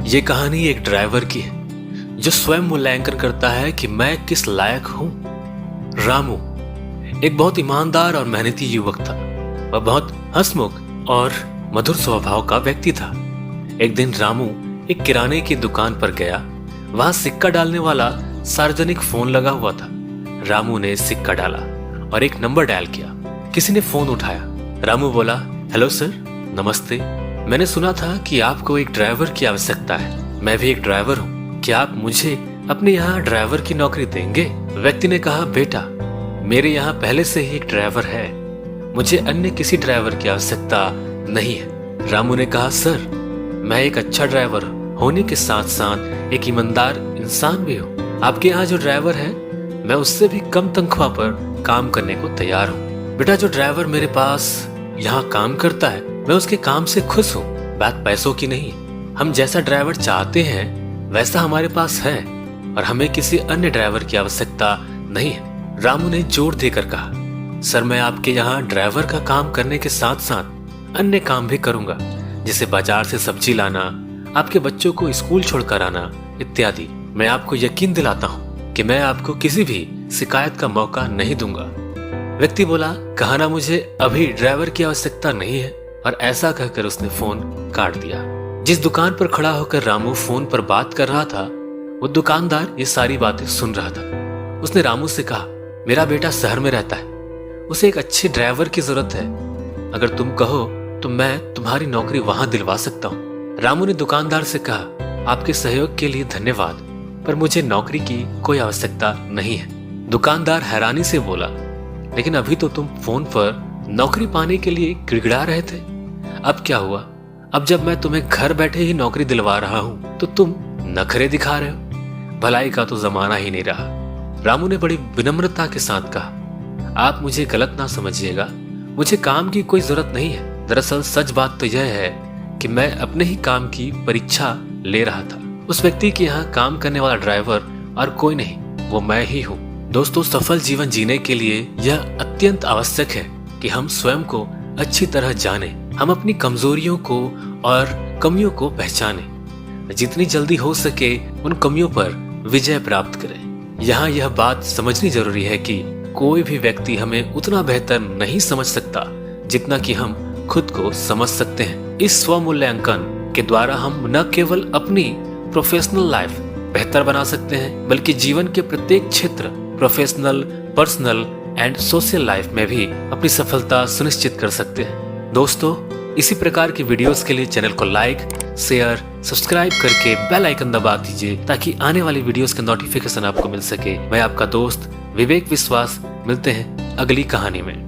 ये कहानी एक ड्राइवर की है जो स्वयं मूल्यांकन करता है कि मैं किस लायक हूं। रामू एक बहुत ईमानदार और मेहनती युवक था। वह बहुत हंसमुख और मधुर स्वभाव का व्यक्ति था। एक दिन रामू एक किराने की दुकान पर गया। वहां सिक्का डालने वाला सार्वजनिक फोन लगा हुआ था। रामू ने सिक्का डाला और एक नंबर डायल किया। किसी ने फोन उठाया। रामू बोला, हेलो सर, नमस्ते। मैंने सुना था कि आपको एक ड्राइवर की आवश्यकता है। मैं भी एक ड्राइवर हूँ। क्या आप मुझे अपने यहाँ ड्राइवर की नौकरी देंगे? व्यक्ति ने कहा, बेटा, मेरे यहाँ पहले से ही एक ड्राइवर है। मुझे अन्य किसी ड्राइवर की आवश्यकता नहीं है। रामू ने कहा, सर, मैं एक अच्छा ड्राइवर होने के साथ साथ एक ईमानदार इंसान भी हूँ। आपके यहाँ जो ड्राइवर है, मैं उससे भी कम तनख्वाह पर काम करने को तैयार हूँ। बेटा, जो ड्राइवर मेरे पास यहाँ काम करता है, मैं उसके काम से खुश हूँ। बात पैसों की नहीं। हम जैसा ड्राइवर चाहते हैं वैसा हमारे पास है और हमें किसी अन्य ड्राइवर की आवश्यकता नहीं है। रामू ने जोर देकर कहा, सर, मैं आपके यहाँ ड्राइवर का काम करने के साथ साथ अन्य काम भी करूंगा, जैसे बाजार से सब्जी लाना, आपके बच्चों को स्कूल छोड़कर आना इत्यादि। मैं आपको यकीन दिलाता हूँ कि मैं आपको किसी भी शिकायत का मौका नहीं दूंगा। व्यक्ति बोला, कहा ना, मुझे अभी ड्राइवर की आवश्यकता नहीं है। और ऐसा कहकर उसने फोन काट दिया। जिस दुकान पर खड़ा होकर रामू फोन पर बात कर रहा था, वो दुकानदार ये सारी बातें सुन रहा था। उसने रामू से कहा, मेरा बेटा शहर में रहता है, उसे एक अच्छे ड्राइवर की जरूरत है। अगर तुम कहो तो मैं तुम्हारी नौकरी वहां दिलवा सकता हूँ। रामू ने दुकानदार से कहा, आपके सहयोग के लिए धन्यवाद, पर मुझे नौकरी की कोई आवश्यकता नहीं है। दुकानदार हैरानी से बोला, लेकिन अभी तो तुम फोन पर नौकरी पाने के लिए गिड़गिड़ा रहे थे। अब क्या हुआ? अब जब मैं तुम्हें घर बैठे ही नौकरी दिलवा रहा हूं तो तुम नखरे दिखा रहे हो। भलाई का तो जमाना ही नहीं रहा। रामू ने बड़ी विनम्रता के साथ कहा, आप मुझे गलत ना समझिएगा, मुझे काम की कोई जरूरत नहीं है। दरअसल सच बात तो यह है कि मैं अपने ही काम की परीक्षा ले रहा था। उस व्यक्ति के यहाँ काम करने वाला ड्राइवर और कोई नहीं, वो मैं ही हूँ। दोस्तों, सफल जीवन जीने के लिए यह अत्यंत आवश्यक है कि हम स्वयं को अच्छी तरह जानें। हम अपनी कमजोरियों को और कमियों को पहचानें। जितनी जल्दी हो सके उन कमियों पर विजय प्राप्त करें। यहाँ यह बात समझनी जरूरी है कि कोई भी व्यक्ति हमें उतना बेहतर नहीं समझ सकता जितना कि हम खुद को समझ सकते हैं। इस स्वमूल्यांकन के द्वारा हम न केवल अपनी प्रोफेशनल लाइफ बेहतर बना सकते हैं, बल्कि जीवन के प्रत्येक क्षेत्र, professional, personal and social life में भी अपनी सफलता सुनिश्चित कर सकते हैं। दोस्तों, इसी प्रकार की वीडियोस के लिए चैनल को लाइक, शेयर, सब्सक्राइब करके बेल आइकन दबा दीजिए ताकि आने वाली वीडियोस का नोटिफिकेशन आपको मिल सके। मैं आपका दोस्त विवेक विश्वास, मिलते हैं अगली कहानी में।